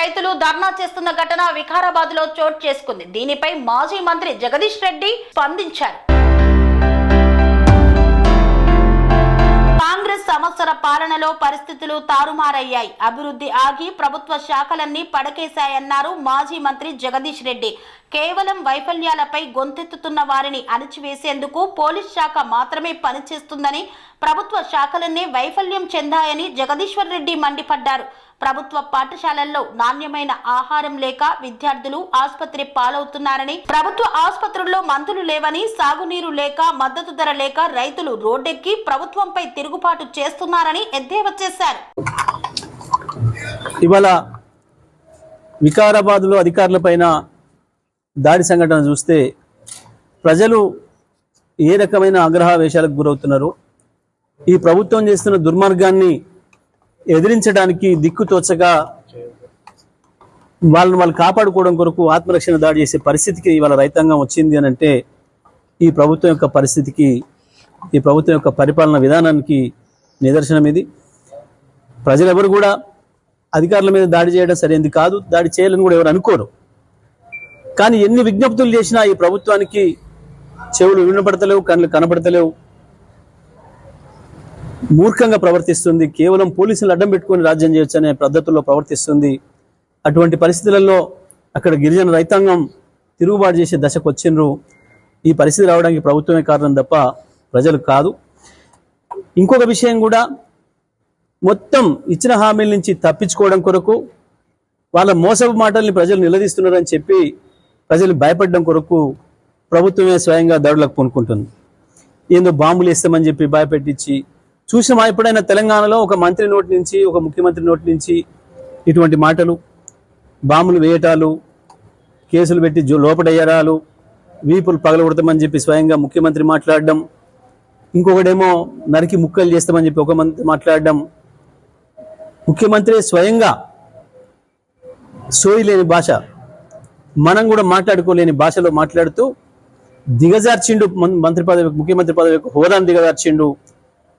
రైతులు ధర్నా చేస్తున్న ఘటన వికారాబాద్ లో చోటు చేసుకుంది. దీనిపై మాజీ మంత్రి జగదీష్ రెడ్డి స్పందించారు. కాంగ్రెస్ సంవత్సర పాలనలో పరిస్థితులు తారుమారయ్యాయి, అభివృద్ధి ఆగి ప్రభుత్వ శాఖలన్నీ పడకేశాయన్నారు మాజీ మంత్రి జగదీష్ రెడ్డి. కేవలం వైఫల్యాలపై గొంతెత్తుతున్న వారిని అణిచివేసేందుకు పోలీస్ శాఖ మాత్రమే పనిచేస్తుందని, ప్రభుత్వ శాఖలన్నీ వైఫల్యం చెందాయని జగదీశ్వర్ రెడ్డి మండిపడ్డారు. ప్రభుత్వ పాఠశాలల్లో నాణ్యమైన ఆహారం లేక విద్యార్థులు ఆసుపత్రి పాలవుతున్నారని, ప్రభుత్వ ఆసుపత్రుల్లో మందులు లేవని, సాగునీరు లేక, మద్దతు ధర లేక రైతులు రోడ్డెక్కి ప్రభుత్వంపై తిరుగుబాటు చేస్తున్నారని ఎద్దేవా చేశారు. ఇవాళ వికారాబాద్లో అధికారులపైన దాడి సంఘటన చూస్తే ప్రజలు ఏ రకమైన ఆగ్రహావేశాలకు గురవుతున్నారు, ఈ ప్రభుత్వం చేస్తున్న దుర్మార్గాన్ని ఎదిరించడానికి దిక్కుతోచగా వాళ్ళు కాపాడుకోవడం కొరకు ఆత్మరక్షణ దాడి చేసే పరిస్థితికి ఇవాళ రైతాంగం వచ్చింది అని అంటే ఈ ప్రభుత్వం యొక్క పరిస్థితికి, ఈ ప్రభుత్వం యొక్క పరిపాలన విధానానికి నిదర్శనం ఇది. ప్రజలెవరు కూడా అధికారుల మీద దాడి చేయడం సరైనది కాదు, దాడి చేయాలని కూడా ఎవరు అనుకోరు. కానీ ఎన్ని విజ్ఞప్తులు చేసినా ఈ ప్రభుత్వానికి చెవులు వినపడతలేవు, కళ్ళు కనపడతలేవు, మూర్ఖంగా ప్రవర్తిస్తుంది. కేవలం పోలీసులు అడ్డం పెట్టుకొని రాజ్యం చేయొచ్చు అనే పద్ధతుల్లో ప్రవర్తిస్తుంది. అటువంటి పరిస్థితులలో అక్కడ గిరిజన రైతాంగం తిరుగుబాటు చేసే దశకు వచ్చిండ్రు. ఈ పరిస్థితి రావడానికి ప్రభుత్వమే కారణం తప్ప ప్రజలు కాదు. ఇంకొక విషయం కూడా, మొత్తం ఇచ్చిన హామీల నుంచి తప్పించుకోవడం కొరకు వాళ్ళ మోసపు మాటల్ని ప్రజలు నిలదీస్తున్నారని చెప్పి ప్రజలు భయపడడం కొరకు ప్రభుత్వమే స్వయంగా దాడులకు పూనుకుంటుంది. ఏందో బాంబులు వేస్తామని చెప్పి భయపెట్టించి చూసినా ఎప్పుడైనా తెలంగాణలో ఒక మంత్రి నోటి నుంచి, ఒక ముఖ్యమంత్రి నోటి నుంచి ఇటువంటి మాటలు, బాంబులు వేయటాలు, కేసులు పెట్టి లోపడయ్యడాలు, వీపులు పగలగొడతామని చెప్పి స్వయంగా ముఖ్యమంత్రి మాట్లాడడం, ఇంకొకడేమో నరికి ముక్కలు చేస్తామని చెప్పి ఒక మంత్రి మాట్లాడడం, ముఖ్యమంత్రి స్వయంగా సోయి లేని భాష, మనం కూడా మాట్లాడుకోలేని భాషలో మాట్లాడుతూ దిగజార్చిండు మంత్రి పదవి, ముఖ్యమంత్రి పదవి హోదాను దిగజార్చిండు.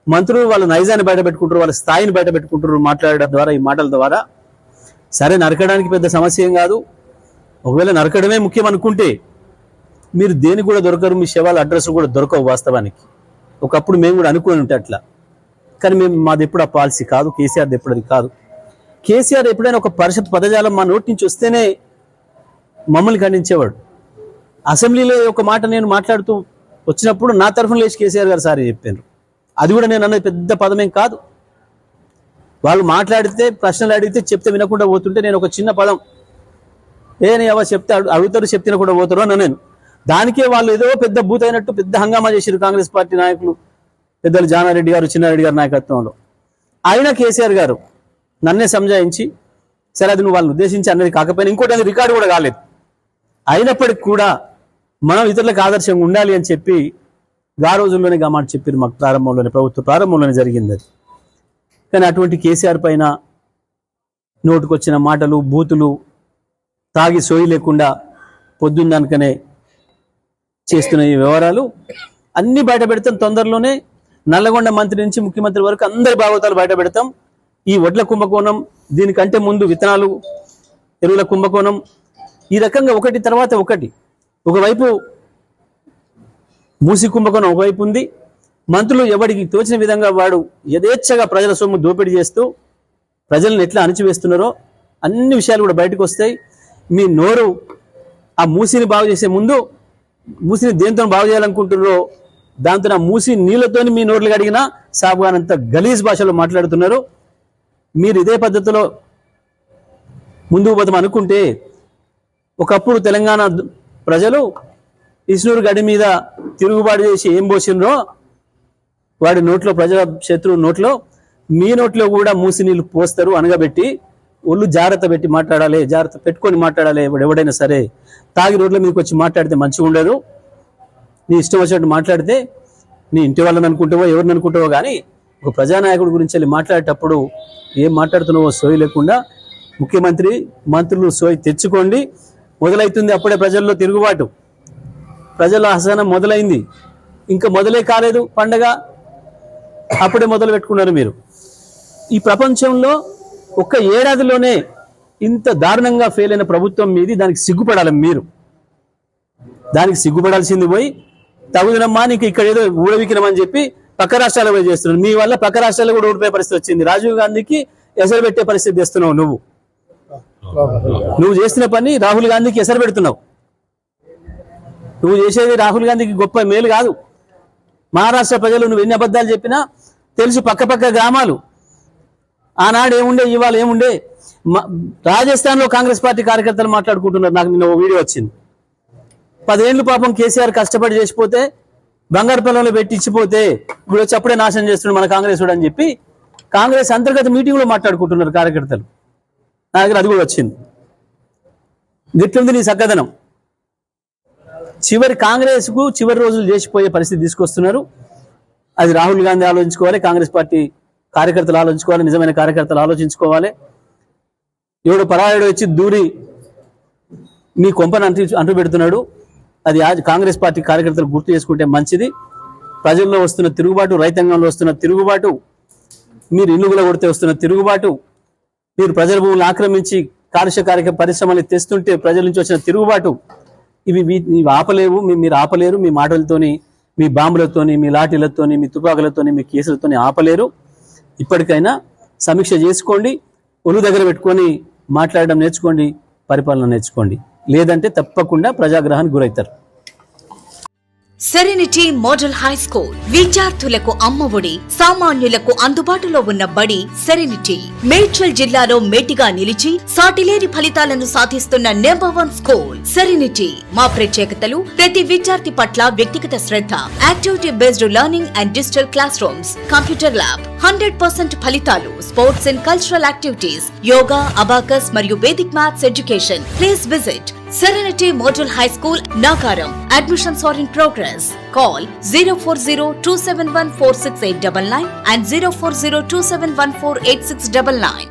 మంత్రులు వాళ్ళ నైజాన్ని బయట పెట్టుకుంటారు, వాళ్ళ స్థాయిని బయట పెట్టుకుంటారు మాట్లాడడం ద్వారా, ఈ మాటల ద్వారా. సరే, నరకడానికి పెద్ద సమస్య ఏం కాదు. ఒకవేళ నరకడమే ముఖ్యం అనుకుంటే మీరు దేనికి కూడా దొరకరు, మీ శవాల అడ్రస్ కూడా దొరకవు వాస్తవానికి. ఒకప్పుడు మేము కూడా అనుకుని ఉంటే అట్లా, కానీ మాది ఎప్పుడు ఆ పాలసీ కాదు, కేసీఆర్ది ఎప్పుడు అది కాదు. కేసీఆర్ ఎప్పుడైనా ఒక పరిషత్ పదజాలం మా నోటి నుంచి వస్తేనే మమ్మల్ని ఖండించేవాడు. అసెంబ్లీలో ఒక మాట నేను మాట్లాడుతూ వచ్చినప్పుడు నా తరఫున లేచి కేసీఆర్ గారు సారీ చెప్పారు. అది కూడా నేను అన్నది పెద్ద పదమేం కాదు. వాళ్ళు మాట్లాడితే, ప్రశ్నలు అడిగితే చెప్తే వినకుండా పోతుంటే నేను ఒక చిన్న పదం నీ అవ చెప్తే అడుగుతారు, చెప్తే కూడా పోతారు అన్న నేను. దానికే వాళ్ళు ఏదో పెద్ద బూత్ అయినట్టు పెద్ద హంగామా చేశారు కాంగ్రెస్ పార్టీ నాయకులు, పెద్దలు జానారెడ్డి గారు, చిన్నారెడ్డి గారి నాయకత్వంలో. అయినా కేసీఆర్ గారు నన్నే సంజాయించి, సరే అది నువ్వు వాళ్ళని ఉద్దేశించి అన్నది కాకపోయినా ఇంకోటి అది రికార్డు కూడా కాలేదు, అయినప్పటికీ కూడా మనం ఇతరులకు ఆదర్శంగా ఉండాలి అని చెప్పి ఆ రోజుల్లోనే మాట చెప్పారు. మాకు ప్రారంభంలోనే, ప్రభుత్వ ప్రారంభంలోనే జరిగింది అది. కానీ అటువంటి కేసీఆర్ పైన నోటుకొచ్చిన మాటలు, బూతులు, తాగి సోయి లేకుండా పొద్దున్నకనే చేస్తున్న ఈ వ్యవహారాలు అన్ని బయట పెడతాం. తొందరలోనే నల్లగొండ మంత్రి నుంచి ముఖ్యమంత్రి వరకు అందరి భాగవతాలు బయట పెడతాం. ఈ వడ్ల కుంభకోణం, దీనికంటే ముందు విత్తనాలు, ఎరువుల కుంభకోణం, ఈ రకంగా ఒకటి తర్వాత ఒకటి. ఒకవైపు మూసి కుంభకోణం ఒకవైపు ఉంది. మంత్రులు ఎవరికి తోచిన విధంగా వాడు యథేచ్ఛగా ప్రజల సొమ్ము దోపిడీ చేస్తూ ప్రజలను ఎట్లా అణిచివేస్తున్నారో అన్ని విషయాలు కూడా బయటకు వస్తాయి. మీ నోరు ఆ మూసిని బాగు చేసే ముందు, మూసిని దేంతో బాగు చేయాలనుకుంటున్నారో దాంతో ఆ మూసి నీళ్లతోని మీ నోర్లు కడిగినా సాగుగానంత గలీజ్ భాషలో మాట్లాడుతున్నారు. మీరు ఇదే పద్ధతిలో ముందుకు పోతాం అనుకుంటే, ఒకప్పుడు తెలంగాణ ప్రజలు ఇస్నూరు గడి మీద తిరుగుబాటు చేసి ఏం పోసినరో వాడి నోట్లో, ప్రజల శత్రువు నోట్లో, మీ నోట్లో కూడా మూసి నీళ్ళు పోస్తారు. అనగబెట్టి ఒళ్ళు జాగ్రత్త పెట్టి మాట్లాడాలి, జాగ్రత్త పెట్టుకొని మాట్లాడాలి. ఎవడైనా సరే తాగి రోడ్ల మీదకి వచ్చి మాట్లాడితే మంచిగా ఉండదు. నీ ఇష్టం వచ్చినట్టు మాట్లాడితే నీ ఇంటి వాళ్ళని అనుకుంటావో ఎవరిని అనుకుంటావో, కానీ ఒక ప్రజానాయకుడి గురించి వెళ్ళి మాట్లాడేటప్పుడు ఏం మాట్లాడుతున్నావో సోయి లేకుండా, ముఖ్యమంత్రి మంత్రులు సోయి తెచ్చుకోండి. మొదలవుతుంది అప్పుడే ప్రజల్లో తిరుగుబాటు, ప్రజల అసహనం మొదలైంది. ఇంకా మొదలే కాలేదు పండగ, అప్పుడే మొదలు పెట్టుకున్నారు మీరు. ఈ ప్రపంచంలో ఒక్క ఏడాదిలోనే ఇంత దారుణంగా ఫెయిల్ అయిన ప్రభుత్వం మీది, దానికి సిగ్గుపడాలి మీరు. దానికి సిగ్గుపడాల్సింది పోయి తగుదనమ్మా నీకు ఇక్కడ ఏదో ఊడవికినమని చెప్పి పక్క రాష్ట్రాలకు పోయి చేస్తున్నాడు. మీ వల్ల పక్క రాష్ట్రాల్లో కూడా ఓడిపోయే పరిస్థితి వచ్చింది. రాజీవ్ గాంధీకి ఎసరు పెట్టే పరిస్థితి తెస్తున్నావు నువ్వు చేసిన పని రాహుల్ గాంధీకి ఎసరు పెడుతున్నావు. నువ్వు చేసేది రాహుల్ గాంధీకి గొప్ప మేలు కాదు. మహారాష్ట్ర ప్రజలు నువ్వు ఎన్ని అబద్ధాలు చెప్పినా తెలుసు. పక్క గ్రామాలు ఆనాడు ఏముండే, ఇవాళ ఏముండే. రాజస్థాన్లో కాంగ్రెస్ పార్టీ కార్యకర్తలు మాట్లాడుకుంటున్నారు. నాకు నిన్న ఓ వీడియో వచ్చింది. 10 ఏళ్ళు పాపం కేసీఆర్ కష్టపడి చేసిపోతే, బంగారు పొలంలో పెట్టి ఇచ్చిపోతే ఇప్పుడు వచ్చి అప్పుడే నాశనం చేస్తున్నాడు మన కాంగ్రెస్ అని చెప్పి కాంగ్రెస్ అంతర్గత మీటింగ్లో మాట్లాడుకుంటున్నారు కార్యకర్తలు. నా దగ్గర అది కూడా వచ్చింది. గిట్లుంది నీ సక్కదనం. కాంగ్రెస్ కు చివరి రోజులు చేసిపోయే పరిస్థితి తీసుకొస్తున్నారు. అది రాహుల్ గాంధీ ఆలోచించుకోవాలి, కాంగ్రెస్ పార్టీ కార్యకర్తలు ఆలోచించుకోవాలి, నిజమైన కార్యకర్తలు ఆలోచించుకోవాలి. ఎవడు పరాయుడు వచ్చి దూరి మీ కొంపను అంటు పెడుతున్నాడు. అది కాంగ్రెస్ పార్టీ కార్యకర్తలు గుర్తు చేసుకుంటే మంచిది. ప్రజల్లో వస్తున్న తిరుగుబాటు, రైతాంగంలో వస్తున్న తిరుగుబాటు, మీరు ఇల్లుగుల కొడితే వస్తున్న తిరుగుబాటు, మీరు ప్రజల భూములు ఆక్రమించి కాలుష్య పరిశ్రమలు తెస్తుంటే ప్రజల నుంచి వచ్చిన తిరుగుబాటు, ఇవి ఆపలేవు. మీరు ఆపలేరు. మీ మాటలతోని, మీ బాంబులతోని, మీ లాఠీలతోని, మీ తుపాకులతోని, మీ కేసులతోని ఆపలేరు. ఇప్పటికైనా సమీక్ష చేసుకోండి. ఒళ్ళు దగ్గర పెట్టుకొని మాట్లాడడం నేర్చుకోండి, పరిపాలన నేర్చుకోండి. లేదంటే తప్పకుండా ప్రజాగ్రహానికి గురవుతారు. సెరెనిటీ మోడల్ హై స్కూల్ విద్యార్థులకు అమ్మఒడి, సామాన్యులకు అందుబాటులో ఉన్న బడి సెరెనిటీ. మేడ్చల్ జిల్లాలో మేటిగా నిలిచి సాటిలేని ఫలితాలను సాధిస్తున్న #1 స్కూల్ సెరెనిటీ. మా ప్రత్యేకతలు ప్రతి విద్యార్థి పట్ల వ్యక్తిగత శ్రద్ధ, activity based learning and digital classrooms, computer lab, 100% ఫలితాలు, sports and cultural activities, yoga, abacus మరియు Vedic maths education. Please visit Serenity Model High School, Nagaram. Admissions are in progress. Call 040-271-46899 and 040-271-48699.